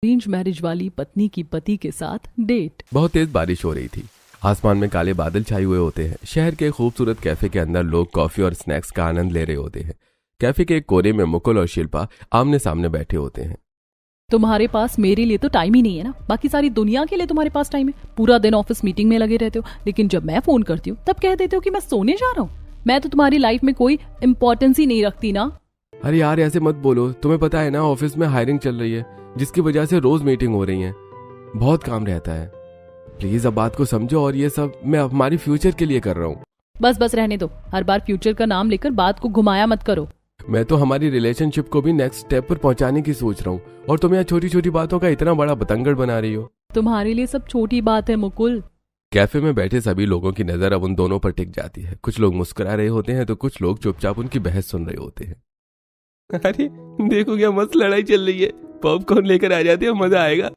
Arrange marriage वाली पत्नी की पति के साथ डेट। बहुत तेज बारिश हो रही थी। आसमान में काले बादल छाए हुए होते हैं। शहर के खूबसूरत कैफे के अंदर लोग कॉफी और स्नैक्स का आनंद ले रहे होते हैं। कैफे के एक कोने में मुकुल और शिल्पा आमने सामने बैठे होते हैं। तुम्हारे पास मेरे लिए तो टाइम ही नहीं है ना, बाकी सारी दुनिया के लिए तुम्हारे पास टाइम है। पूरा दिन ऑफिस मीटिंग में लगे रहते हो, लेकिन जब मैं फोन करती हूँ तब कह देते हो कि मैं सोने जा रहा हूँ। मैं तो तुम्हारी लाइफ में कोई इम्पोर्टेंस ही नहीं रखती ना। अरे यार ऐसे मत बोलो, तुम्हें पता है ना ऑफिस में हायरिंग चल रही है, जिसकी वजह से रोज मीटिंग हो रही है। बहुत काम रहता है। प्लीज अब बात को समझो, और ये सब मैं हमारी फ्यूचर के लिए कर रहा हूँ। बस बस रहने दो, हर बार फ्यूचर का नाम लेकर बात को घुमाया मत करो। मैं तो हमारी रिलेशनशिप को भी नेक्स्ट स्टेप पर पहुंचाने की सोच रहा हूँ, और तुम यहाँ छोटी छोटी बातों का इतना बड़ा बतंगड़ बना रही हो। तुम्हारे लिए सब छोटी बात है मुकुल। कैफे में बैठे सभी लोगों की नजर अब उन दोनों पर टिक जाती है। कुछ लोग मुस्कुरा रहे होते हैं तो कुछ लोग चुपचाप उनकी बहस सुन रहे होते हैं। अरे देखो क्या मस्त लड़ाई चल रही है, पॉपकॉर्न लेकर आ जाते हो, मजा आएगा।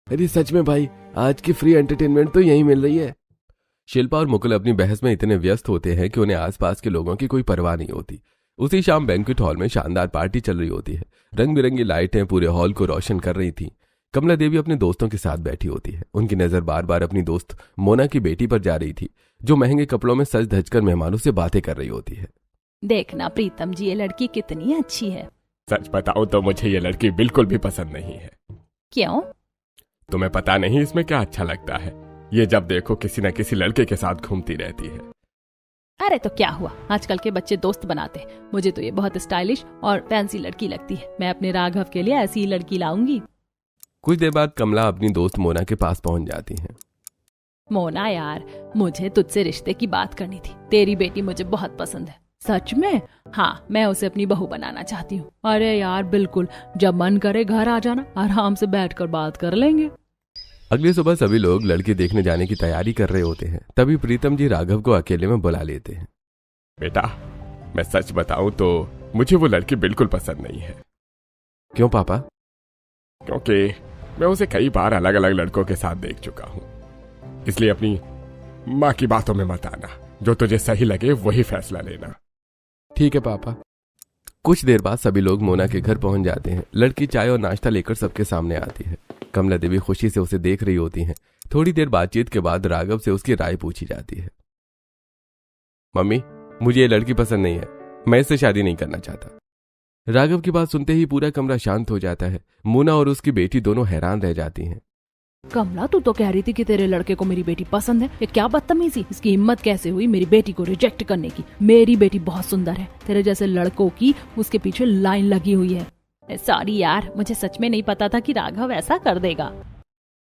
अरे सच में भाई, आज की फ्री एंटरटेनमेंट तो यहीं मिल रही है। शिल्पा और मुकुल अपनी बहस में इतने व्यस्त होते हैं कि उन्हें आसपास के लोगों की कोई परवाह नहीं होती। उसी शाम बैंक्वेट हॉल में शानदार पार्टी चल रही होती है। रंग बिरंगी लाइटें पूरे हॉल को रोशन कर रही थी। कमला देवी अपने दोस्तों के साथ बैठी होती है। उनकी नजर बार बार अपनी दोस्त मोना की बेटी पर जा रही थी, जो महंगे कपड़ों में सज धज कर मेहमानों से बातें कर रही होती है। देखना प्रीतम जी, ये लड़की कितनी अच्छी है। सच बताऊं तो मुझे ये लड़की बिल्कुल भी पसंद नहीं है। क्यों? तुम्हें पता नहीं इसमें क्या अच्छा लगता है। ये जब देखो किसी न किसी लड़के के साथ घूमती रहती है। अरे तो क्या हुआ, आजकल के बच्चे दोस्त बनाते हैं। मुझे तो ये बहुत स्टाइलिश और फैंसी लड़की लगती है। मैं अपने राघव के लिए ऐसी ही लड़की लाऊंगी। कुछ देर बाद कमला अपनी दोस्त मोना के पास पहुंच जाती है। मोना यार, मुझे तुझसे रिश्ते की बात करनी थी। तेरी बेटी मुझे बहुत पसंद है। सच में? हाँ, मैं उसे अपनी बहू बनाना चाहती हूँ। अरे यार बिल्कुल, जब मन करे घर आ जाना, आराम से बैठकर बात कर लेंगे। अगली सुबह सभी लोग लड़की देखने जाने की तैयारी कर रहे होते हैं। तभी प्रीतम जी राघव को अकेले में बुला लेते हैं। बेटा, मैं सच बताऊं तो मुझे वो लड़की बिल्कुल पसंद नहीं है। क्यों पापा? क्योंकि मैं उसे कई बार अलग अलग लड़कों के साथ देख चुका हूं। इसलिए अपनी माँ की बातों में मत आना। जो तुझे सही लगे वही फैसला लेना। ठीक है पापा। कुछ देर बाद सभी लोग मोना के घर पहुंच जाते हैं। लड़की चाय और नाश्ता लेकर सबके सामने आती है। कमला देवी खुशी से उसे देख रही होती हैं। थोड़ी देर बातचीत के बाद राघव से उसकी राय पूछी जाती है। मम्मी, मुझे ये लड़की पसंद नहीं है, मैं इससे शादी नहीं करना चाहता। राघव की बात सुनते ही पूरा कमरा शांत हो जाता है। मोना और उसकी बेटी दोनों हैरान रह जाती हैं। कमला, तू तो कह रही थी कि तेरे लड़के को मेरी बेटी पसंद है। ये क्या बदतमीजी, इसकी हिम्मत कैसे हुई मेरी बेटी को रिजेक्ट करने की। मेरी बेटी बहुत सुंदर है, तेरे जैसे लड़कों की उसके पीछे लाइन लगी हुई है। सॉरी यार, मुझे सच में नहीं पता था कि राघव ऐसा कर देगा।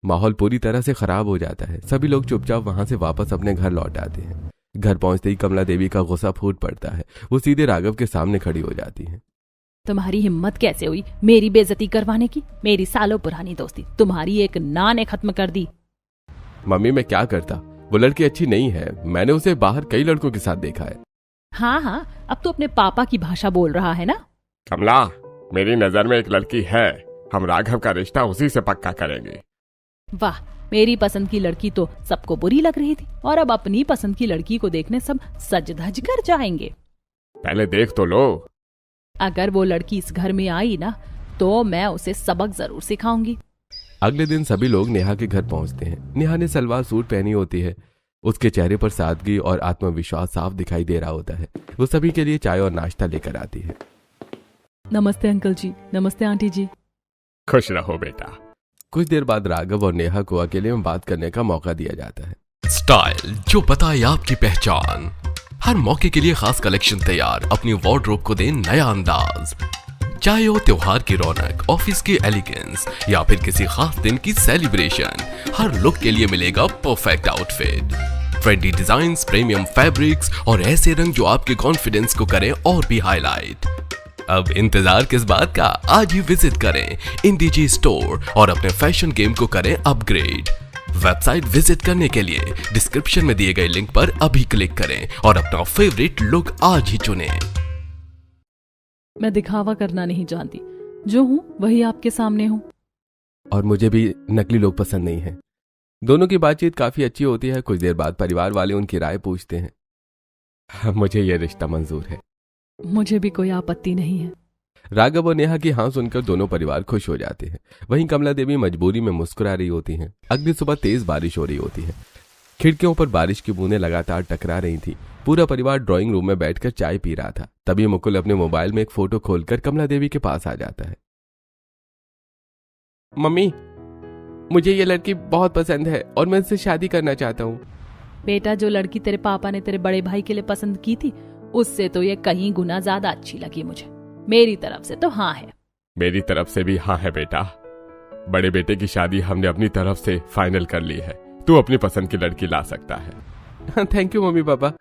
माहौल पूरी तरह से खराब हो जाता है। सभी लोग चुपचाप वहां से वापस अपने घर लौट आते हैं। घर पहुंचते ही कमला देवी का गुस्सा फूट पड़ता है। वो सीधे राघव के सामने खड़ी हो जाती है। तुम्हारी हिम्मत कैसे हुई मेरी बेइज्जती करवाने की। मेरी सालों पुरानी दोस्ती तुम्हारी एक ना ने खत्म कर दी। मम्मी, मैं क्या करता, वो लड़की अच्छी नहीं है। मैंने उसे बाहर कई लड़कों के साथ देखा है। हाँ हाँ, अब तो अपने पापा की भाषा बोल रहा है ना। कमला, मेरी नजर में एक लड़की है। हम राघव का रिश्ता उसी से पक्का करेंगे। वाह, मेरी पसंद की लड़की तो सबको बुरी लग रही थी, और अब अपनी पसंद की लड़की को देखने सब सज धज कर जाएंगे। पहले देख तो लो। अगर वो लड़की इस घर में आई ना, तो मैं उसे सबक जरूर सिखाऊंगी। अगले दिन सभी लोग नेहा के घर पहुंचते हैं। नेहा ने सलवार सूट पहनी होती है। उसके चेहरे पर सादगी और आत्मविश्वास साफ दिखाई दे रहा होता है। वो सभी के लिए चाय और नाश्ता लेकर आती है। नमस्ते अंकल जी। नमस्ते आंटी जी। खुश रहो बेटा। कुछ देर बाद राघव और नेहा को अकेले में बात करने का मौका दिया जाता है। स्टाइल जो बताए आपकी पहचान, हर मौके के लिए खास कलेक्शन तैयार। अपनी वार्डरोब को दें नया अंदाज। चाहे हो त्योहार की रौनक, ऑफिस की एलिगेंस या फिर किसी खास दिन की सेलिब्रेशन, हर लुक के लिए मिलेगा perfect outfit. Trendy designs, premium fabrics और ऐसे रंग जो आपके कॉन्फिडेंस को करें और भी हाईलाइट। अब इंतजार किस बात का, आज ही विजिट करें इंडीजी स्टोर और अपने फैशन गेम को करें अपग्रेड। वेबसाइट विजिट करने के लिए डिस्क्रिप्शन में दिए गए लिंक पर अभी क्लिक करें और अपना फेवरेट लुक आज ही चुनें। मैं दिखावा करना नहीं जानती, जो हूँ वही आपके सामने हूँ। और मुझे भी नकली लोग पसंद नहीं है। दोनों की बातचीत काफी अच्छी होती है। कुछ देर बाद परिवार वाले उनकी राय पूछते हैं। मुझे ये रिश्ता मंजूर है। मुझे भी कोई आपत्ति नहीं है। राघव और नेहा की हाँ सुनकर दोनों परिवार खुश हो जाते हैं। वहीं कमला देवी मजबूरी में मुस्कुरा रही होती हैं। अगली सुबह तेज बारिश हो रही होती है। खिड़कियों पर बारिश की बूंदें लगातार टकरा रही थी। पूरा परिवार ड्राइंग रूम में बैठकर चाय पी रहा था। तभी मुकुल अपने मोबाइल में एक फोटो खोलकर कमला देवी के पास आ जाता है। मम्मी, मुझे ये लड़की बहुत पसंद है और मैं इससे शादी करना चाहता हूँ। बेटा, जो लड़की तेरे पापा ने तेरे बड़े भाई के लिए पसंद की थी उससे तो ये कहीं गुना ज्यादा अच्छी लगी मुझे। मेरी तरफ से तो हाँ है। मेरी तरफ से भी हाँ है बेटा। बड़े बेटे की शादी हमने अपनी तरफ से फाइनल कर ली है। तू अपनी पसंद की लड़की ला सकता है। Thank you mummy papa.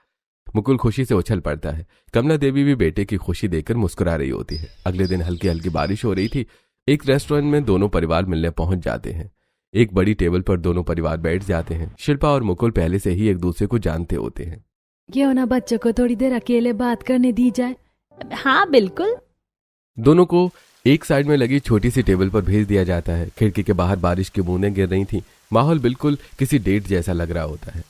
Mukul खुशी से उछल पड़ता है। कमला देवी भी बेटे की खुशी देखकर मुस्कुरा रही होती है। अगले दिन हल्की हल्की बारिश हो रही थी। एक रेस्टोरेंट में दोनों परिवार मिलने पहुंच जाते हैं। एक बड़ी टेबल पर दोनों परिवार बैठ जाते हैं। शिल्पा और मुकुल पहले से ही एक दूसरे को जानते होते हैं। क्यों ना बच्चों को थोड़ी देर अकेले बात करने दी जाए? हाँ बिल्कुल। दोनों को एक साइड में लगी छोटी सी टेबल पर भेज दिया जाता है। खिड़की के बाहर बारिश की बूंदें गिर रही थी। माहौल बिल्कुल किसी डेट जैसा लग रहा होता है।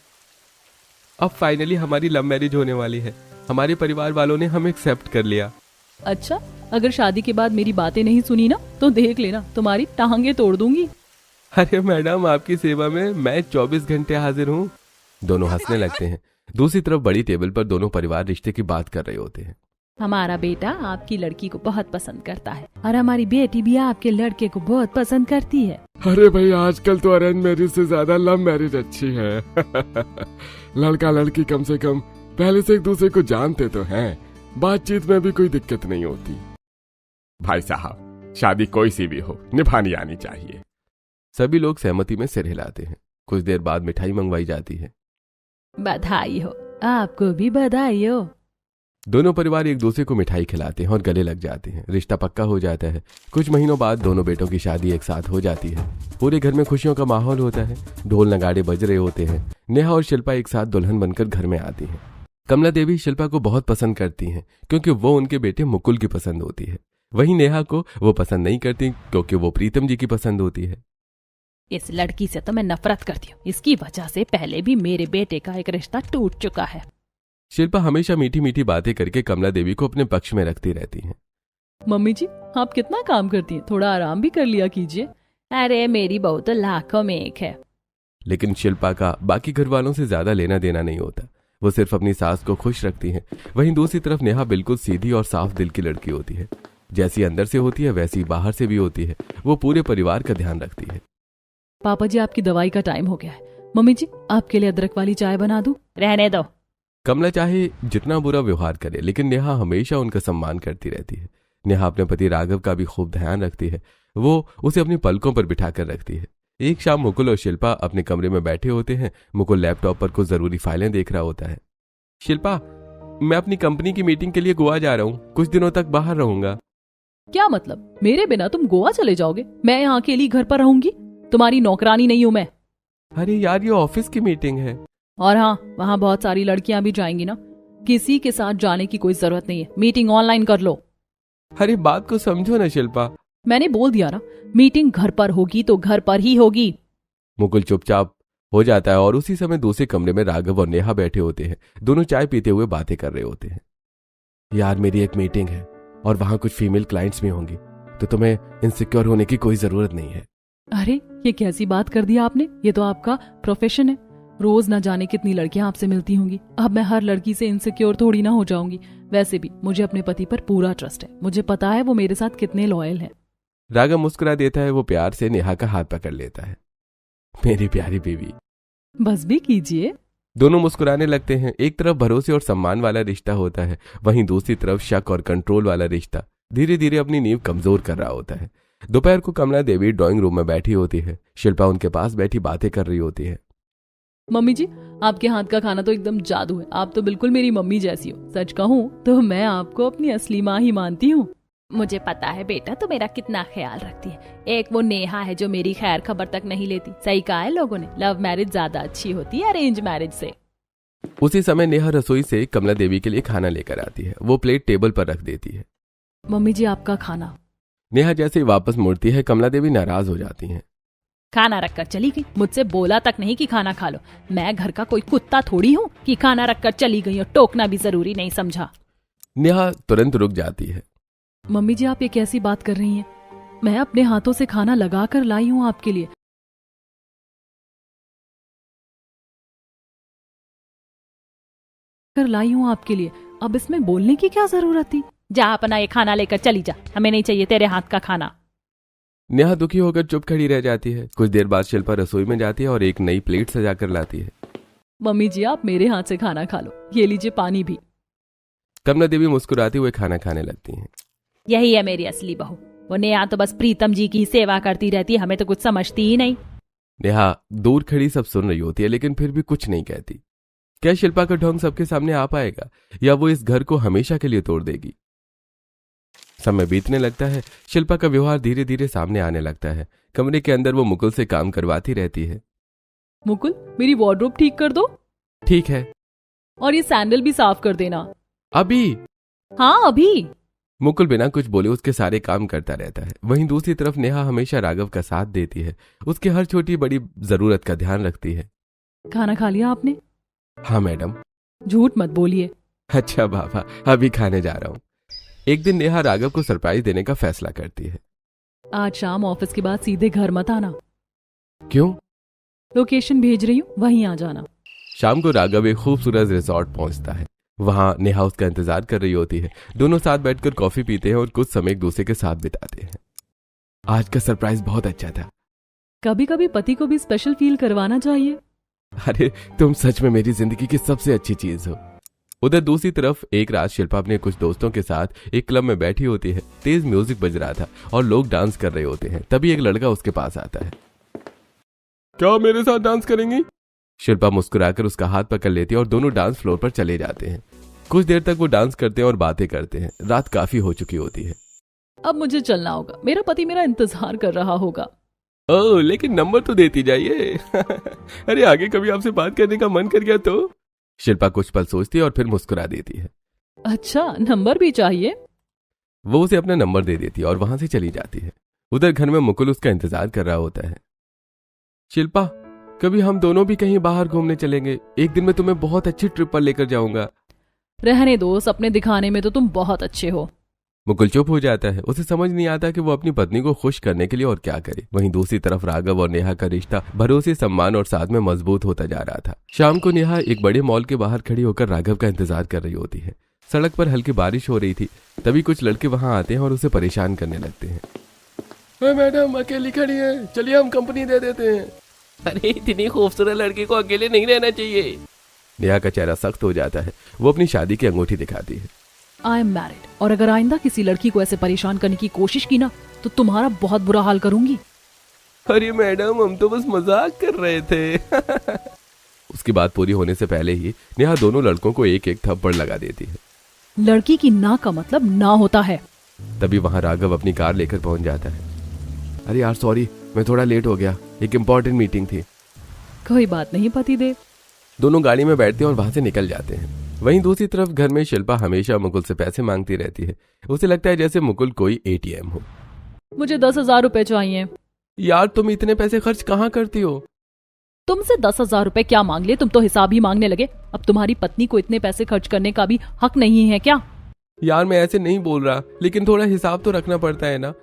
अब फाइनली हमारी लव मैरिज होने वाली है। हमारे परिवार वालों ने हमें एक्सेप्ट कर लिया। अच्छा, अगर शादी के बाद मेरी बातें नहीं सुनी ना तो देख लेना, तुम्हारी टांगे तोड़ दूंगी। अरे मैडम, आपकी सेवा में मैं 24 घंटे हाजिर हूँ। दोनों हंसने लगते हैं। दूसरी तरफ बड़ी टेबल पर दोनों परिवार रिश्ते की बात कर रहे होते हैं। हमारा बेटा आपकी लड़की को बहुत पसंद करता है और हमारी बेटी भी आपके लड़के को बहुत पसंद करती है। अरे भाई, आजकल तो अरेंज मैरिज से ज्यादा लव मैरिज अच्छी है। लड़का लड़की कम से कम पहले से एक दूसरे को जानते तो हैं। बातचीत में भी कोई दिक्कत नहीं होती। भाई साहब, शादी कोई सी भी हो, निभानी आनी चाहिए। सभी लोग सहमति में सिर हिलाते हैं। कुछ देर बाद मिठाई मंगवाई जाती है। बधाई हो, आपको भी बधाई हो। दोनों परिवार एक दूसरे को मिठाई खिलाते हैं और गले लग जाते हैं। रिश्ता पक्का हो जाता है। कुछ महीनों बाद दोनों बेटों की शादी एक साथ हो जाती है। पूरे घर में खुशियों का माहौल होता है। ढोल नगाड़े बज रहे होते हैं। नेहा और शिल्पा एक साथ दुल्हन बनकर घर में आती हैं। कमला देवी शिल्पा को बहुत पसंद करती हैं क्योंकि वो उनके बेटे मुकुल की पसंद होती है। वहीं नेहा को वो पसंद नहीं करती क्योंकि वो प्रीतम जी की पसंद होती है। इस लड़की से तो मैं नफरत करती हूँ। इसकी वजह से पहले भी मेरे बेटे का एक रिश्ता टूट चुका है। शिल्पा हमेशा मीठी मीठी बातें करके कमला देवी को अपने पक्ष में रखती रहती हैं। मम्मी जी, आप कितना काम करती हैं, थोड़ा आराम भी कर लिया कीजिए। अरे मेरी बहू तो लाखों में एक है। लेकिन शिल्पा का बाकी घर वालों से ज्यादा लेना देना नहीं होता। वो सिर्फ अपनी सास को खुश रखती है। वहीं दूसरी तरफ नेहा बिल्कुल सीधी और साफ दिल की लड़की होती है। जैसी अंदर से होती है वैसी बाहर से भी होती है। वो पूरे परिवार का ध्यान रखती है। पापा जी, आपकी दवाई का टाइम हो गया है। मम्मी जी, आपके लिए अदरक वाली चाय बना दूं? रहने दो। कमला चाहे जितना बुरा व्यवहार करे लेकिन नेहा हमेशा उनका सम्मान करती रहती है। नेहा अपने पति राघव का भी खूब ध्यान रखती है। वो उसे अपनी पलकों पर बिठाकर रखती है। एक शाम मुकुल और शिल्पा अपने कमरे में बैठे होते हैं। मुकुल लैपटॉप पर कुछ जरूरी फाइलें देख रहा होता है। शिल्पा, मैं अपनी कंपनी की मीटिंग के लिए गोवा जा रहा हूँ। कुछ दिनों तक बाहर रहूंगा। क्या मतलब? मेरे बिना तुम गोवा चले जाओगे? मैं यहाँ अकेली घर पर रहूंगी? तुम्हारी नौकरानी नहीं हूँ मैं। अरे यार, ये ऑफिस की मीटिंग है। और हाँ, वहाँ बहुत सारी लड़कियां भी जाएंगी ना। किसी के साथ जाने की कोई जरूरत नहीं है। मीटिंग ऑनलाइन कर लो। अरे बात को समझो ना शिल्पा। मैंने बोल दिया ना, मीटिंग घर पर होगी तो घर पर ही होगी। मुकुल चुपचाप हो जाता है और उसी समय दूसरे कमरे में राघव और नेहा बैठे होते हैं। दोनों चाय पीते हुए बातें कर रहे होते हैं। यार, मेरी एक मीटिंग है और वहां कुछ फीमेल क्लाइंट्स भी होंगी, तो तुम्हें इनसिक्योर होने की कोई जरूरत नहीं है। अरे ये कैसी बात कर दिया आपने? ये तो आपका प्रोफेशन है। रोज न जाने कितनी लड़कियां आपसे मिलती होंगी। अब मैं हर लड़की से इनसिक्योर थोड़ी ना हो जाऊंगी। वैसे भी मुझे अपने पति पर पूरा ट्रस्ट है। मुझे पता है वो मेरे साथ कितने लॉयल हैं। राघव मुस्कुरा देता है। वो प्यार से नेहा का हाथ पकड़ लेता है। मेरी प्यारी बीवी, बस भी कीजिए। दोनों मुस्कुराने लगते हैं। एक तरफ भरोसे और सम्मान वाला रिश्ता होता है, वहीं दूसरी तरफ शक और कंट्रोल वाला रिश्ता धीरे धीरे अपनी नींव कमजोर कर रहा होता है। दोपहर को कमला देवी ड्राइंग रूम में बैठी होती है। शिल्पा उनके पास बैठी बातें कर रही होती है। मम्मी जी, आपके हाथ का खाना तो एकदम जादू है। आप तो बिल्कुल मेरी मम्मी जैसी हो। सच कहूँ तो मैं आपको अपनी असली माँ ही मानती हूँ। मुझे पता है बेटा तो मेरा कितना ख्याल रखती है। एक वो नेहा है जो मेरी खैर खबर तक नहीं लेती। सही कहा है लोगों ने, लव मैरिज ज्यादा अच्छी होती है अरेंज मैरिज से। उसी समय नेहा रसोई से कमला देवी के लिए खाना लेकर आती है। वो प्लेट टेबल पर रख देती है। मम्मी जी, आपका खाना। नेहा जैसे ही वापस मुड़ती है कमला देवी नाराज हो जाती हैं। खाना रखकर चली गई। मुझसे बोला तक नहीं कि खाना खा लो। मैं घर का कोई कुत्ता थोड़ी हूँ कि खाना रखकर चली गई और टोकना भी जरूरी नहीं समझा। नेहा तुरंत रुक जाती है। मम्मी जी, आप ये कैसी बात कर रही हैं? मैं अपने हाथों से खाना लगा कर लाई हूँ आपके लिए। अब इसमें बोलने की क्या जरूरत थी? जा अपना ये खाना लेकर चली जा, हमें नहीं चाहिए तेरे हाथ का खाना। नेहा दुखी होकर चुप खड़ी रह जाती है। कुछ देर बाद शिल्पा रसोई में जाती है और एक नई प्लेट सजा कर लाती है। मम्मी जी, आप मेरे हाथ से खाना खा लो, ये लीजिए पानी भी। कमला देवी मुस्कुराते हुए खाना खाने लगती हैं। यही है मेरी असली बहू, वो नेहा तो बस प्रीतम जी की सेवा करती रहती है, हमें तो कुछ समझती ही नहीं। नेहा दूर खड़ी सब सुन रही होती है लेकिन फिर भी कुछ नहीं कहती। क्या शिल्पा का ढोंग सबके सामने आ पाएगा या वो इस घर को हमेशा के लिए तोड़ देगी? समय बीतने लगता है। शिल्पा का व्यवहार धीरे धीरे सामने आने लगता है। कमरे के अंदर वो मुकुल से काम करवाती रहती है। मुकुल, मेरी वार्डरोब ठीक कर दो। ठीक है। और ये सैंडल भी साफ कर देना। अभी? हाँ अभी। मुकुल बिना कुछ बोले उसके सारे काम करता रहता है। वहीं दूसरी तरफ नेहा हमेशा राघव का साथ देती है, उसकी हर छोटी बड़ी जरूरत का ध्यान रखती है। खाना खा लिया आपने? हाँ मैडम। झूठ मत बोलिए। अच्छा बाबा, अभी खाने जा रहा हूँ। एक दिन नेहा राघव को सरप्राइज देने का फैसला करती है। आज शाम ऑफिस के बाद सीधे घर मत आना। क्यों? लोकेशन भेज रही हूँ, वहीं आ जाना। शाम को राघव एक खूबसूरत रिजॉर्ट पहुंचता है। वहां नेहा उसका इंतजार कर रही होती है। दोनों साथ बैठकर कॉफी पीते हैं और कुछ समय एक दूसरे के साथ बिताते हैं। आज का सरप्राइज बहुत अच्छा था। कभी कभी पति को भी स्पेशल फील करवाना चाहिए। अरे तुम सच में मेरी जिंदगी की सबसे अच्छी चीज हो। उधर दूसरी तरफ एक रात शिल्पा अपने कुछ दोस्तों के साथ एक क्लब में बैठी होती है। तेज म्यूजिक बज रहा था और लोग डांस कर रहे होते हैं। तभी एक लड़का उसके पास आता है। क्या मेरे साथ डांस करेंगी? शिल्पा मुस्कुराकर उसका हाथ पकड़ लेती है और दोनों डांस फ्लोर पर चले जाते हैं। कुछ देर तक वो डांस करते हैं और बातें करते हैं। रात काफी हो चुकी होती है। अब मुझे चलना होगा, मेरा पति मेरा इंतजार कर रहा होगा। ओह, लेकिन नंबर तो देती जाइए। अरे आगे कभी आपसे बात करने का मन कर गया तो? शिल्पा कुछ पल सोचती है और फिर मुस्कुरा देती है। अच्छा, नंबर भी चाहिए? वो उसे अपना नंबर दे देती है और वहां से चली जाती है। उधर घर में मुकुल उसका इंतजार कर रहा होता है। शिल्पा, कभी हम दोनों भी कहीं बाहर घूमने चलेंगे। एक दिन में तुम्हें बहुत अच्छी ट्रिप पर लेकर जाऊंगा। रहने दो, सपने दिखाने में तो तुम बहुत अच्छे हो। मुकुल चुप हो जाता है। उसे समझ नहीं आता कि वो अपनी पत्नी को खुश करने के लिए और क्या करे। वहीं दूसरी तरफ राघव और नेहा का रिश्ता भरोसे, सम्मान और साथ में मजबूत होता जा रहा था। शाम को नेहा एक बड़े मॉल के बाहर खड़ी होकर राघव का इंतजार कर रही होती है। सड़क पर हल्की बारिश हो रही थी। तभी कुछ लड़के वहां आते हैं और उसे परेशान करने लगते हैं। मैडम अकेली खड़ी है, चलिए हम कंपनी दे देते हैं। अरे इतनी खूबसूरत लड़की को अकेले नहीं रहना चाहिए। नेहा का चेहरा सख्त हो जाता है। वो अपनी शादी की अंगूठी दिखाती है। आई एम मैरिड, और अगर आइंदा किसी लड़की को ऐसे परेशान करने की कोशिश की ना तो तुम्हारा बहुत बुरा हाल करूंगी। अरे मैडम, हम तो बस मजाक कर रहे थे। उसकी बात पूरी होने से पहले ही नेहा दोनों लड़कों को एक एक थप्पड़ लगा देती है। लड़की की ना का मतलब ना होता है। तभी वहां राघव अपनी कार लेकर पहुंच जाता है। अरे यार सॉरी, मैं थोड़ा लेट हो गया, एक इम्पोर्टेंट मीटिंग थी। कोई बात नहीं पतिदेव। दोनों गाड़ी में बैठते हैं और वहां से निकल जाते हैं। वहीं दूसरी तरफ घर में शिल्पा हमेशा मुकुल से पैसे मांगती रहती है। उसे लगता है जैसे मुकुल कोई एटीएम हो। मुझे 10,000 रुपए चाहिए। यार तुम इतने पैसे खर्च कहाँ करती हो? तुमसे 10,000 रुपए क्या मांग लिए? तुम तो हिसाब ही मांगने लगे। अब तुम्हारी पत्नी को इतने पैसे खर्च करने का भी हक नहीं है क्या? यार मैं ऐसे नहीं बोल रहा, लेकिन थोड़ा हिसाब तो रखना पड़ता है ना।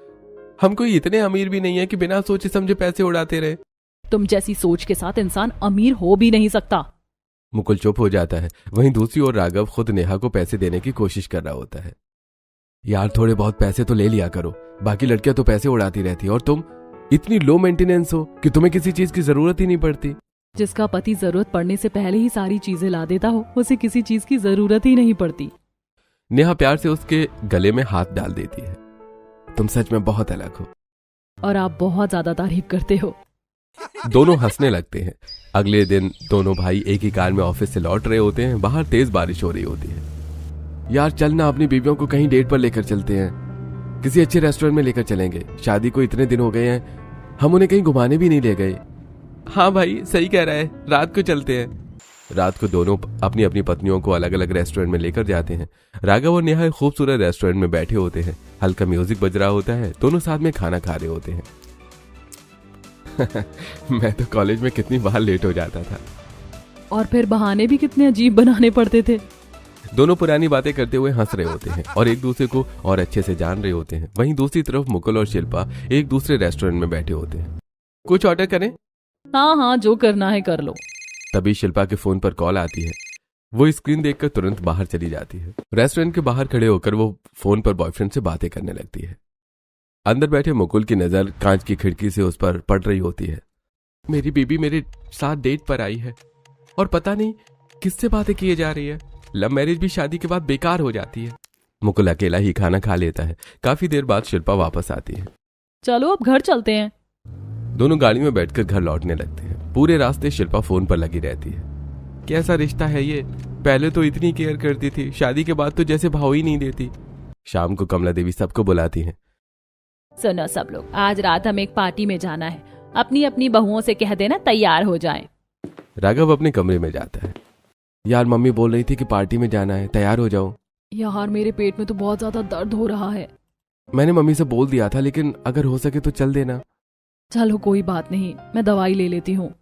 हम कोई इतने अमीर भी नहीं है कि बिना सोचे समझे पैसे उड़ाते रहे। तुम जैसी सोच के साथ इंसान अमीर हो भी नहीं सकता। मुकुल चुप हो जाता है। वहीं दूसरी ओर राघव खुद नेहा को पैसे देने की कोशिश कर रहा होता है। यार थोड़े बहुत पैसे तो ले लिया करो, बाकी लड़कियां तो पैसे उड़ाती रहती और तुम इतनी लो मेंटेनेंस हो कि तुम्हें किसी चीज की जरूरत ही नहीं पड़ती। जिसका पति जरूरत पड़ने से पहले ही सारी चीजें ला देता हो, उसे किसी चीज की जरूरत ही नहीं पड़ती। नेहा प्यार से उसके गले में हाथ डाल देती है। तुम सच में बहुत अलग हो। और आप बहुत ज्यादा तारीफ करते हो। दोनों हंसने लगते हैं। अगले दिन दोनों भाई एक ही कार में ऑफिस से लौट रहे होते हैं। बाहर तेज बारिश हो रही होती है। यार चलना, अपनी बीवियों को कहीं डेट पर लेकर चलते हैं। किसी अच्छे रेस्टोरेंट में लेकर चलेंगे। शादी को इतने दिन हो गए हैं, हम उन्हें कहीं घुमाने भी नहीं ले गए। हाँ भाई सही कह रहा है, रात को चलते हैं। रात को दोनों अपनी अपनी पत्नियों को अलग अलग रेस्टोरेंट में लेकर जाते हैं। राघव और नेहा खूबसूरत रेस्टोरेंट में बैठे होते हैं। हल्का म्यूजिक बज रहा होता है। दोनों साथ में खाना खा रहे होते हैं। मैं तो कॉलेज में कितनी बार लेट हो जाता था। और फिर बहाने भी कितने अजीब बनाने पड़ते थे। दोनों पुरानी बातें करते हुए हंस रहे होते हैं और एक दूसरे को और अच्छे से जान रहे होते हैं। वहीं दूसरी तरफ मुकुल और शिल्पा एक दूसरे रेस्टोरेंट में बैठे होते हैं। कुछ ऑर्डर करें? हाँ हाँ, जो करना है कर लो। तभी शिल्पा के फोन पर कॉल आती है। वो स्क्रीन देखकर तुरंत बाहर चली जाती है। रेस्टोरेंट के बाहर खड़े होकर वो फोन पर बॉयफ्रेंड से बातें करने लगती है। अंदर बैठे मुकुल की नजर कांच की खिड़की से उस पर पड़ रही होती है। मेरी बीबी मेरे साथ डेट पर आई है और पता नहीं किससे बातें किए जा रही है। लव मैरिज भी शादी के बाद बेकार हो जाती है। मुकुल अकेला ही खाना खा लेता है। काफी देर बाद शिल्पा वापस आती है। चलो अब घर चलते हैं। दोनों गाड़ी में बैठकर घर लौटने लगते हैं। पूरे रास्ते शिल्पा फोन पर लगी रहती है। कैसा रिश्ता है ये? पहले तो इतनी केयर करती थी, शादी के बाद तो जैसे भाव ही नहीं देती। शाम को कमला देवी सबको बुलाती हैं। सुनो सब लोग, आज रात हमें एक पार्टी में जाना है। अपनी अपनी बहुओं से कह देना तैयार हो जाएं। राघव अपने कमरे में जाता है। यार मम्मी बोल रही थी कि पार्टी में जाना है, तैयार हो जाओ। यार मेरे पेट में तो बहुत ज्यादा दर्द हो रहा है। मैंने मम्मी से बोल दिया था, लेकिन अगर हो सके तो चल देना। चलो कोई बात नहीं, मैं दवाई ले लेती हूँ।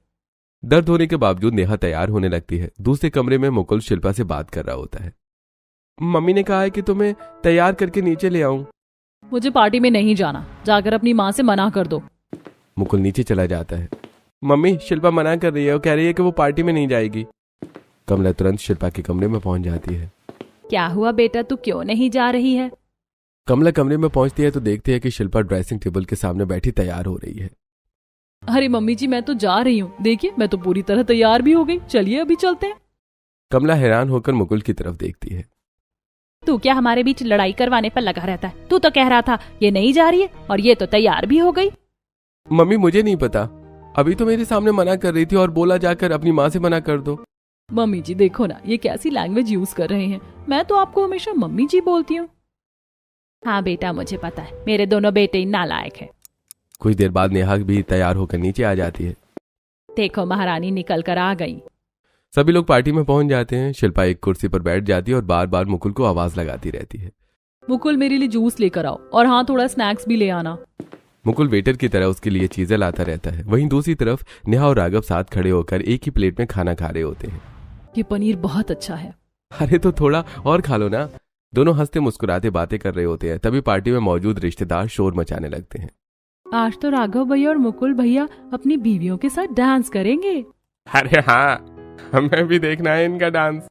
दर्द होने के बावजूद नेहा तैयार होने लगती है। दूसरे कमरे में मुकुल शिल्पा से बात कर रहा होता है। मम्मी ने कहा है कि तुम्हें तैयार करके नीचे ले आऊं। मुझे पार्टी में नहीं जाना, जाकर अपनी माँ से मना कर दो। मुकुल नीचे चला जाता है। मम्मी शिल्पा मना कर रही है, वो कह रही है कि वो पार्टी में नहीं जाएगी। कमला तुरंत शिल्पा के कमरे में पहुंच जाती है। क्या हुआ बेटा, तू क्यों नहीं जा रही है? कमला कमरे में पहुंचती है तो देखती है कि शिल्पा ड्रेसिंग टेबल के सामने बैठी तैयार हो रही है। अरे मम्मी जी, मैं तो जा रही हूँ। देखिए मैं तो पूरी तरह तैयार भी हो गई। चलिए अभी चलते हैं। कमला हैरान होकर मुकुल की तरफ देखती है। तू क्या हमारे बीच लड़ाई करवाने पर लगा रहता है? तू तो कह रहा था ये नहीं जा रही है और ये तो तैयार भी हो गई। मम्मी मुझे नहीं पता, अभी तो मेरे सामने मना कर रही थी और बोला जाकर अपनी माँ से मना कर दो। मम्मी जी देखो ना, ये कैसी लैंग्वेज यूज कर रहे हैं। मैं तो आपको हमेशा मम्मी जी बोलती हूँ। हाँ बेटा मुझे पता है, मेरे दोनों बेटे नालायक हैं। कुछ देर बाद नेहा भी तैयार होकर नीचे आ जाती है। देखो महारानी निकल कर आ गई। सभी लोग पार्टी में पहुंच जाते हैं। शिल्पा एक कुर्सी पर बैठ जाती है और बार बार मुकुल को आवाज लगाती रहती है। मुकुल मेरे लिए जूस लेकर आओ और हाँ थोड़ा स्नैक्स भी ले आना। मुकुल वेटर की तरह उसके लिए चीजें लाता रहता है। वहीं दूसरी तरफ नेहा और राघव साथ खड़े होकर एक ही प्लेट में खाना खा रहे होते हैं। ये पनीर बहुत अच्छा है। अरे तो थोड़ा और खा लो ना। दोनों हंसते मुस्कुराते बातें कर रहे होते हैं। तभी पार्टी में मौजूद रिश्तेदार शोर मचाने लगते हैं। आज तो राघव भैया और मुकुल भैया अपनी बीवियों के साथ डांस करेंगे। अरे हाँ, हमें भी देखना है इनका डांस।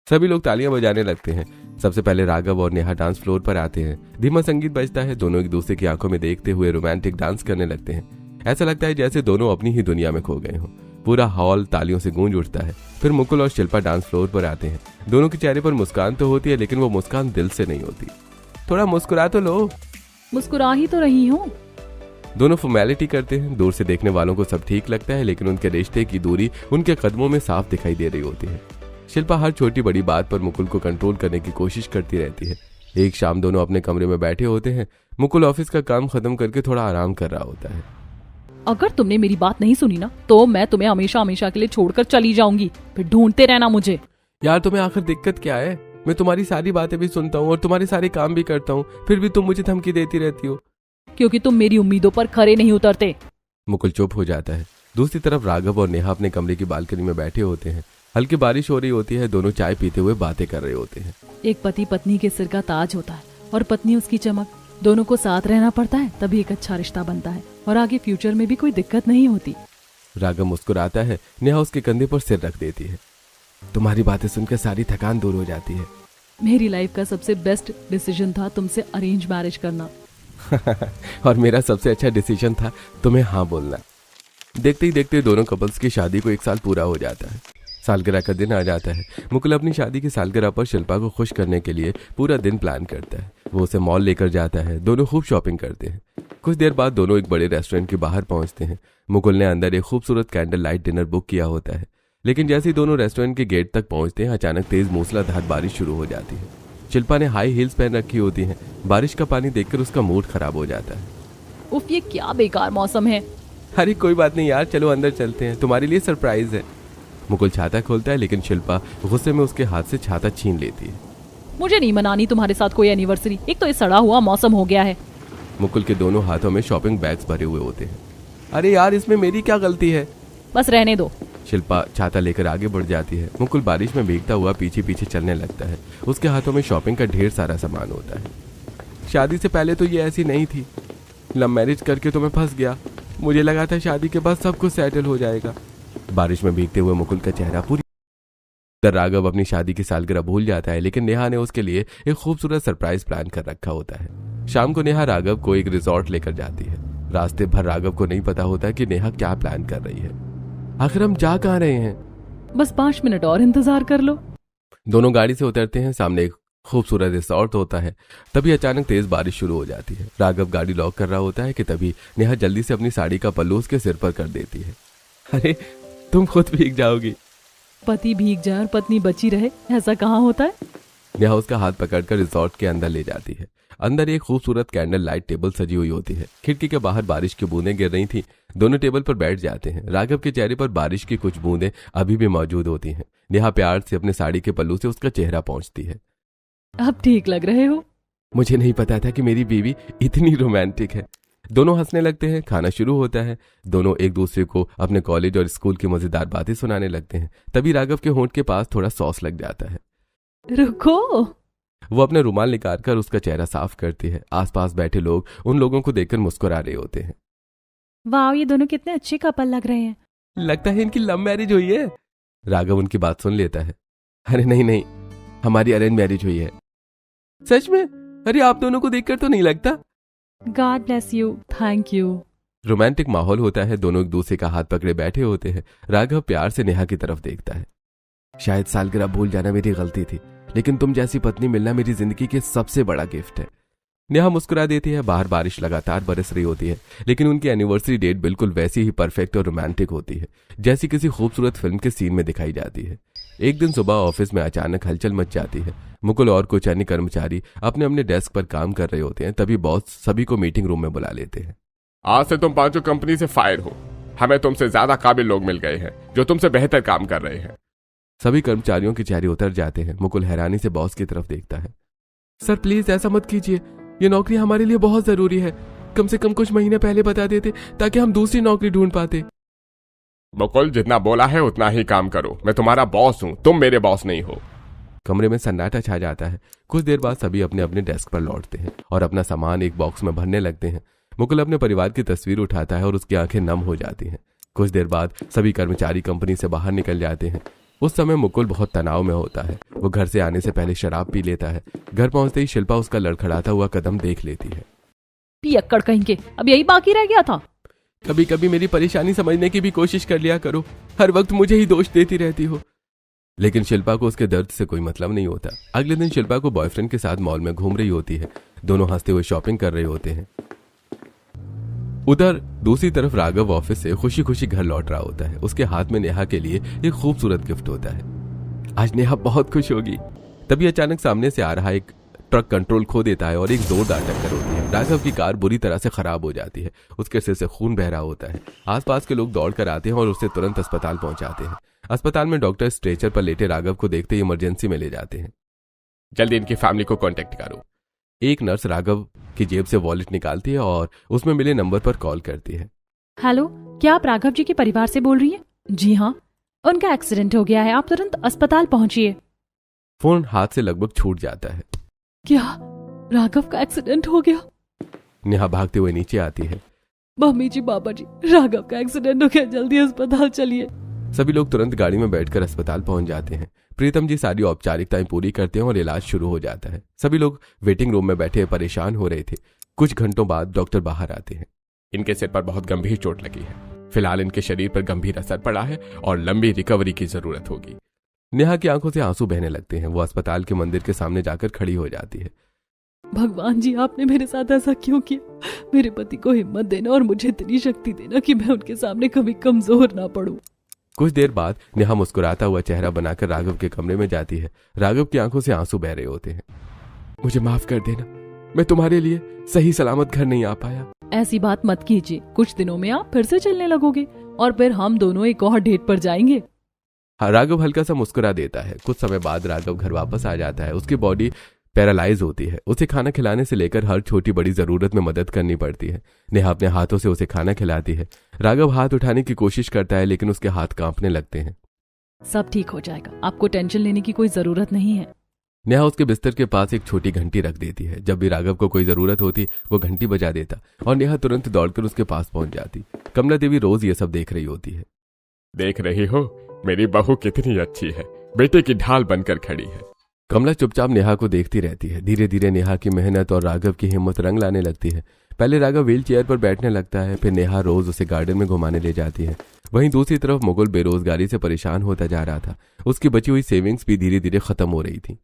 सभी लोग तालियां बजाने लगते हैं। सबसे पहले राघव और नेहा डांस फ्लोर पर आते हैं। धीमा संगीत बजता है। दोनों एक दूसरे की आंखों में देखते हुए रोमांटिक डांस करने लगते हैं। ऐसा लगता है जैसे दोनों अपनी ही दुनिया में खो गए हों। पूरा हॉल तालियों से गूंज उठता है। फिर मुकुल और शिल्पा डांस फ्लोर पर आते हैं। दोनों के चेहरे पर मुस्कान तो होती है, लेकिन वो मुस्कान दिल से नहीं होती। थोड़ा मुस्कुरा तो लो। मुस्कुरा ही तो रही हूँ। दोनों फॉर्मेलिटी करते हैं। दूर से देखने वालों को सब ठीक लगता है, लेकिन उनके रिश्ते की दूरी उनके कदमों में साफ दिखाई दे रही होती है। शिल्पा हर छोटी बड़ी बात पर मुकुल को कंट्रोल करने की कोशिश करती रहती है। एक शाम दोनों अपने कमरे में बैठे होते हैं। मुकुल ऑफिस का काम खत्म करके थोड़ा आराम कर रहा होता है। अगर तुमने मेरी बात नहीं सुनी ना तो मैं तुम्हें हमेशा हमेशा के लिए छोड़कर चली जाऊंगी। फिर ढूंढते रहना मुझे। यार तुम्हें आखिर दिक्कत क्या है? मैं तुम्हारी सारी बातें भी सुनता हूँ और तुम्हारे सारे काम भी करता हूँ, फिर भी तुम मुझे धमकी देती रहती हो। क्योंकि तुम मेरी उम्मीदों पर खरे नहीं उतरते। मुकुल चुप हो जाता है। दूसरी तरफ राघव और नेहा अपने कमरे की बालकनी में बैठे होते हैं। हल्की बारिश हो रही होती है। दोनों चाय पीते हुए बातें कर रहे होते हैं। एक पति पत्नी के सिर का ताज होता है और पत्नी उसकी चमक। दोनों को साथ रहना पड़ता है, तभी एक अच्छा रिश्ता बनता है और आगे फ्यूचर में भी कोई दिक्कत नहीं होती। राघव मुस्कुराता है। नेहा उसके कंधे पर सिर रख देती है। तुम्हारी बातें सुनकर सारी थकान दूर हो जाती है। मेरी लाइफ का सबसे बेस्ट डिसीजन था तुमसे अरेंज मैरिज करना। और मेरा सबसे अच्छा डिसीजन था तुम्हें हाँ बोलना। देखते ही देखते दोनों कपल्स की शादी को 1 साल पूरा हो जाता है। सालगिरह का दिन आ जाता है। मुकुल अपनी शादी की सालगिरह पर शिल्पा को खुश करने के लिए पूरा दिन प्लान करता है। वो उसे मॉल लेकर जाता है। दोनों खूब शॉपिंग करते हैं। कुछ देर बाद दोनों एक बड़े रेस्टोरेंट के बाहर पहुंचते हैं। मुकुल ने अंदर एक खूबसूरत कैंडल लाइट डिनर बुक किया होता है, लेकिन जैसे ही दोनों रेस्टोरेंट के गेट तक पहुंचते हैं अचानक तेज मूसलाधार बारिश शुरू हो जाती है। शिल्पा ने हाई हील्स पहन रखी होती हैं। बारिश का पानी देखकर उसका मूड खराब हो जाता है। उफ, ये क्या बेकार मौसम है। अरे कोई बात नहीं यार, चलो अंदर चलते हैं, तुम्हारे लिए सरप्राइज है। मुकुल छाता खोलता है, लेकिन शिल्पा गुस्से में उसके हाथ से छाता छीन लेती है। मुझे नहीं मनानी तुम्हारे साथ कोई एनिवर्सरी। एक तो ये सड़ा हुआ मौसम हो गया है। मुकुल के दोनों हाथों में शॉपिंग बैग्स भरे हुए होते हैं। अरे यार, इसमें मेरी क्या गलती है? बस रहने दो। शिल्पा छाता लेकर आगे बढ़ जाती है। मुकुल बारिश में भीगता हुआ पीछे पीछे चलने लगता है। उसके हाथों में शॉपिंग का ढेर सारा सामान होता है। शादी से पहले तो ये ऐसी नहीं थी। लव मैरिज करके तो मैं फंस गया। मुझे लगा था शादी के बाद सब कुछ सेटल हो जाएगा। बारिश में भीगते हुए मुकुल का चेहरा पूरी राघव अपनी शादी की सालगिरह भूल जाता है, लेकिन नेहा ने उसके लिए एक खूबसूरत सरप्राइज प्लान कर रखा होता है। शाम को नेहा राघव को एक रिजॉर्ट लेकर जाती है। रास्ते भर राघव को नहीं पता होता कि नेहा क्या प्लान कर रही है। आखिर हम जा कहाँ रहे हैं? बस 5 मिनट और इंतजार कर लो। दोनों गाड़ी से उतरते हैं। सामने एक खूबसूरत रिसॉर्ट होता है। तभी अचानक तेज बारिश शुरू हो जाती है। राघव गाड़ी लॉक कर रहा होता है कि तभी नेहा जल्दी से अपनी साड़ी का पल्लू उसके सिर पर कर देती है। अरे तुम खुद भीग जाओगी। पति भीग जाए और पत्नी बची रहे, ऐसा कहाँ होता है? नेहा उसका हाथ पकड़कर रिसॉर्ट के अंदर ले जाती है। अंदर एक खूबसूरत कैंडल लाइट टेबल सजी हुई होती है। खिड़की के बाहर बारिश की बूंदें गिर रही थी। दोनों टेबल पर बैठ जाते हैं। राघव के चेहरे पर बारिश की कुछ बूंदें अभी भी मौजूद होती हैं। नेहा प्यार से अपने साड़ी के पल्लू से उसका चेहरा पोंछती है। अब ठीक लग रहे हो। मुझे नहीं पता था कि मेरी बीवी इतनी रोमांटिक है। दोनों हंसने लगते हैं। खाना शुरू होता है। दोनों एक दूसरे को अपने कॉलेज और स्कूल की मजेदार बातें सुनाने लगते हैं। तभी राघव के होंठ के पास थोड़ा सॉस लग जाता है। रुको। वो अपने रुमाल निकाल कर उसका चेहरा साफ करती है। आसपास बैठे लोग उन लोगों को देखकर मुस्कुरा रहे होते हैं। वाह, ये दोनों कितने अच्छे कपल लग रहे हैं। लगता है इनकी लव मैरिज हुई है। राघव उनकी बात सुन लेता है। अरे नहीं, हमारी अरेंज मैरिज हुई है। सच में? अरे आप दोनों को देखकर तो नहीं लगता। God bless you. Thank you. Romantic माहौल होता है। दोनों एक दूसरे का हाथ पकड़े बैठे होते हैं। राघव प्यार से नेहा की तरफ देखता है। शायद सालगिरह भूल जाना मेरी गलती थी, लेकिन तुम जैसी पत्नी मिलना मेरी जिंदगी के सबसे बड़ा गिफ्ट है। नेहा मुस्कुरा देती है। बाहर बारिश लगातार बरस रही होती है, लेकिन उनकी एनिवर्सरी डेट बिल्कुल वैसी ही परफेक्ट और रोमांटिक होती है जैसी किसी खूबसूरत फिल्म के सीन में दिखाई जाती है। एक दिन सुबह ऑफिस में अचानक हलचल मच जाती है। मुकुल और कुछ अन्य कर्मचारी अपने अपने डेस्क पर काम कर रहे होते हैं। तभी बॉस सभी को मीटिंग रूम में बुला लेते हैं। आज से तुम 5 कंपनी से फायर हो। हमें तुमसे ज्यादा काबिल लोग मिल गए हैं जो तुमसे बेहतर काम कर रहे हैं। सभी कर्मचारियों के चेहरे उतर जाते हैं। मुकुल हैरानी से बॉस की तरफ देखता है। सर प्लीज ऐसा मत कीजिए। ये नौकरी हमारे लिए बहुत जरूरी है। कम से कम कुछ महीने पहले बता देते ताकि हम दूसरी नौकरी ढूंढ पाते। मुकुल, जितना बोला है उतना ही काम करो। मैं तुम्हारा बॉस हूं, तुम मेरे बॉस नहीं हो। कमरे में सन्नाटा छा जाता है। कुछ देर बाद सभी अपने अपने डेस्क पर लौटते हैं और अपना सामान एक बॉक्स में भरने लगते हैं। मुकुल अपने परिवार की तस्वीर उठाता है और उसकी आंखें नम हो जाती हैं। कुछ देर बाद सभी कर्मचारी कंपनी से बाहर निकल जाते हैं। उस समय मुकुल बहुत तनाव में होता है। वो घर से आने से पहले शराब पी लेता है। घर पहुंचते ही शिल्पा उसका लड़खड़ाता हुआ कदम देख लेती है। पियक्कड़ कहीं के, अब यही बाकी रह गया था। कभी कभी मेरी परेशानी समझने की भी कोशिश कर लिया करो। हर वक्त मुझे ही दोष देती रहती हो। लेकिन शिल्पा को उसके दर्द से कोई मतलब नहीं होता। अगले दिन शिल्पा को बॉयफ्रेंड के साथ मॉल में घूम रही होती है। दोनों हंसते हुए शॉपिंग कर रहे होते हैं। उधर दूसरी तरफ राघव ऑफिस से खुशी खुशी घर लौट रहा होता है। उसके हाथ में नेहा के लिए एक खूबसूरत गिफ्ट होता है। आज नेहा बहुत खुश होगी। तभी अचानक सामने से आ रहा एक ट्रक कंट्रोल खो देता है और एक जोरदार टक्कर होती है। राघव की कार बुरी तरह से खराब हो जाती है। उसके सिर से खून बह रहा होता है। आसपास के लोग दौड़कर आते हैं और उसे तुरंत अस्पताल पहुंचाते हैं। अस्पताल में डॉक्टर स्ट्रेचर पर लेटे राघव को देखते ही इमरजेंसी में ले जाते हैं। जल्दी इनकी फैमिली को कांटेक्ट करो। एक नर्स राघव की जेब से वॉलेट निकालती है और उसमें मिले नंबर पर कॉल करती है। हेलो, क्या आप राघव जी के परिवार से बोल रही हैं? जी हाँ, उनका एक्सीडेंट हो गया है, आप तुरंत अस्पताल पहुंचिए। फोन हाथ से लगभग छूट जाता है। क्या राघव का एक्सीडेंट हो गया? नेहा भागते हुए नीचे आती है। मम्मी जी, पापा जी, राघव का एक्सीडेंट हो गया, जल्दी अस्पताल चलिए। सभी लोग तुरंत गाड़ी में बैठकर अस्पताल पहुंच जाते हैं। प्रीतम जी सारी औपचारिकताएं पूरी करते हैं और इलाज शुरू हो जाता है। सभी लोग वेटिंग रूम में बैठे परेशान हो रहे थे। कुछ घंटों बाद डॉक्टर बाहर आते हैं। इनके सिर पर बहुत गंभीर चोट लगी है। फिलहाल इनके शरीर पर गंभीर असर पड़ा है और लंबी रिकवरी की जरूरत होगी। नेहा की आंखों से आंसू बहने लगते हैं। वो अस्पताल के मंदिर के सामने जाकर खड़ी हो जाती है। भगवान जी, आपने मेरे साथ ऐसा क्यों किया? मेरे पति को हिम्मत देना और मुझे इतनी शक्ति देना कि मैं उनके सामने कभी कमजोर ना पड़ूं। कुछ देर बाद नेहा मुस्कुराता हुआ चेहरा बनाकर राघव के कमरे में जाती है। राघव की आंखों से आंसू बह रहे होते हैं। मुझे माफ कर देना, मैं तुम्हारे लिए सही सलामत घर नहीं आ पाया। ऐसी बात मत कीजिए। कुछ दिनों में आप फिर से चलने लगोगे और फिर हम दोनों एक और डेट पर जाएंगे। राघव हल्का सा मुस्कुरा देता है। कुछ समय बाद राघव घर वापस आ जाता है। उसकी बॉडी पैरालाइज होती है। उसे खाना खिलाने से लेकर हर छोटी बड़ी जरूरत में मदद करनी पड़ती है। नेहा अपने हाथों से उसे खाना खिलाती है। राघव हाथ उठाने की कोशिश करता है लेकिन उसके हाथ कांपने लगते हैं। सब ठीक हो जाएगा, आपको टेंशन लेने की कोई जरूरत नहीं है। नेहा उसके बिस्तर के पास एक छोटी घंटी रख देती है। जब भी राघव को कोई जरूरत होती वो घंटी बजा देता और नेहा तुरंत दौड़कर उसके पास पहुंच जाती। कमला देवी रोज ये सब देख रही होती है। देख रही हो मेरी बहू कितनी अच्छी है, बेटे की ढाल बनकर खड़ी है। कमला चुपचाप नेहा को देखती रहती है। धीरे धीरे नेहा की मेहनत और राघव की हिम्मत रंग लाने लगती है। पहले राघव व्हील चेयर पर बैठने लगता है, फिर नेहा रोज उसे गार्डन में घुमाने ले जाती है। वहीं दूसरी तरफ मुकुल बेरोजगारी से परेशान होता जा रहा था। उसकी बची हुई सेविंग्स भी धीरे धीरे खत्म हो रही थी।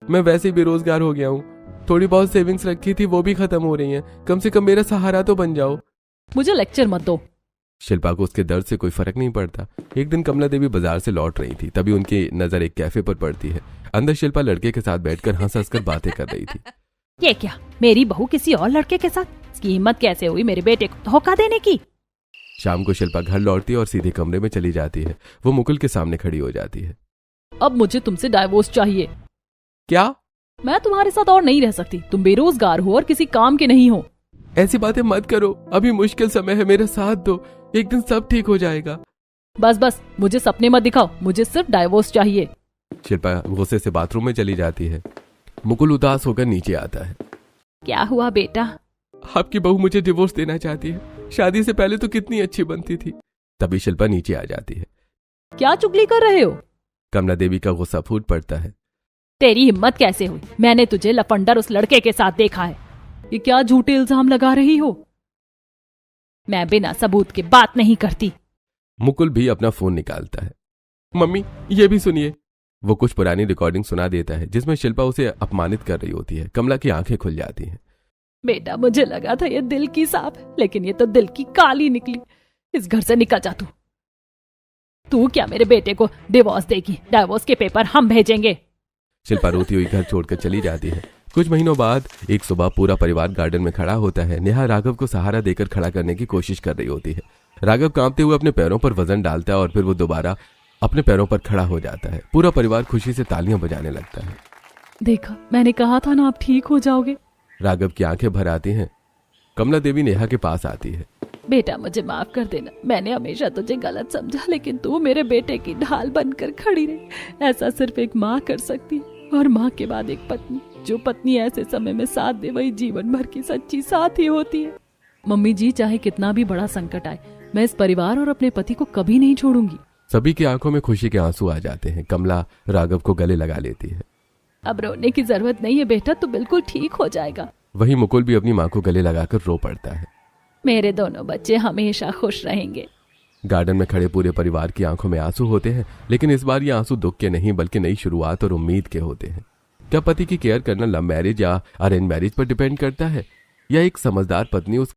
मैं वैसे ही बेरोजगार हो गया हूँ, थोड़ी बहुत सेविंग्स रखी थी वो भी खत्म हो रही हैं। कम से कम मेरा सहारा तो बन जाओ। मुझे लेक्चर मत दो। शिल्पा को उसके दर्द से कोई फर्क नहीं पड़ता। एक दिन कमला देवी बाजार से लौट रही थी, तभी उनकी नजर एक कैफे पर पड़ती है। अंदर शिल्पा लड़के के साथ बैठकर हंस हंस कर बातें कर रही थी। ये क्या, मेरी बहू किसी और लड़के के साथ? इसकी हिम्मत कैसे हुई मेरे बेटे को धोखा देने की? शाम को शिल्पा घर लौटती है और सीधे कमरे में चली जाती है। वो मुकुल के सामने खड़ी हो जाती है। अब मुझे तुमसे डाइवोर्स चाहिए। क्या? मैं तुम्हारे साथ और नहीं रह सकती। तुम बेरोजगार हो और किसी काम के नहीं हो। ऐसी बातें मत करो, अभी मुश्किल समय है, मेरा साथ दो, एक दिन सब ठीक हो जाएगा। बस बस, मुझे सपने मत दिखाओ, मुझे सिर्फ डाइवोर्स चाहिए। शिल्पा गुस्से से बाथरूम में चली जाती है। मुकुल उदास होकर नीचे आता है। क्या हुआ बेटा? आपकी बहू मुझे डिवोर्स देना चाहती है। शादी से पहले तो कितनी अच्छी बनती थी। तभी शिल्पा नीचे आ जाती है। क्या चुगली कर रहे हो? कमला देवी का गुस्सा फूट पड़ता है। तेरी हिम्मत कैसे हुई? मैंने तुझे लफंडर उस लड़के के साथ देखा है। ये क्या झूठे इल्जाम लगा रही हो? मैं बिना सबूत के बात नहीं करती। मुकुल भी अपना फोन निकालता है। मम्मी ये भी सुनिए। वो कुछ पुरानी रिकॉर्डिंग सुना देता है जिसमें शिल्पा उसे अपमानित कर रही होती है। कमला की आंखें खुल जाती हैं। बेटा, मुझे लगा था ये दिल की सांप है, लेकिन ये तो दिल की काली निकली। इस घर से निकल जा तू। तू क्या मेरे बेटे को डिवोर्स देगी? डाइवोर्स के पेपर हम भेजेंगे। शिल्पा रोती हुई घर छोड़कर चली जाती है। कुछ महीनों बाद एक सुबह पूरा परिवार गार्डन में खड़ा होता है। नेहा राघव को सहारा देकर खड़ा करने की कोशिश कर रही होती है। राघव कांपते हुए अपने पैरों पर वजन डालता है और फिर वो दोबारा अपने पैरों पर खड़ा हो जाता है। पूरा परिवार खुशी से तालियां बजाने लगता है। देखा, मैंने कहा था ना आप ठीक हो जाओगे। राघव की आंखें भर आती हैं। कमला देवी नेहा के पास आती है। बेटा, मुझे माफ कर देना, मैंने हमेशा तुझे गलत समझा, लेकिन तू मेरे बेटे की ढाल बनकर खड़ी रही। ऐसा सिर्फ एक माँ कर सकती है, और माँ के बाद एक पत्नी। जो पत्नी ऐसे समय में साथ दे वही जीवन भर की सच्ची साथी होती है। मम्मी जी, चाहे कितना भी बड़ा संकट आए, मैं इस परिवार और अपने पति को कभी नहीं छोड़ूंगी। सभी की आंखों में खुशी के आंसू आ जाते हैं। कमला राघव को गले लगा लेती है। अब रोने की जरूरत नहीं है बेटा, तू बिल्कुल ठीक हो जाएगा। वहीं मुकुल भी अपनी माँ को गले लगाकर रो पड़ता है। मेरे दोनों बच्चे हमेशा खुश रहेंगे। गार्डन में खड़े पूरे परिवार की आंखों में आंसू होते हैं, लेकिन इस बार ये आंसू दुख के नहीं बल्कि नई शुरुआत और उम्मीद के होते हैं। क्या पति की केयर करना लव मैरिज या अरेंज मैरिज पर डिपेंड करता है, या एक समझदार पत्नी उस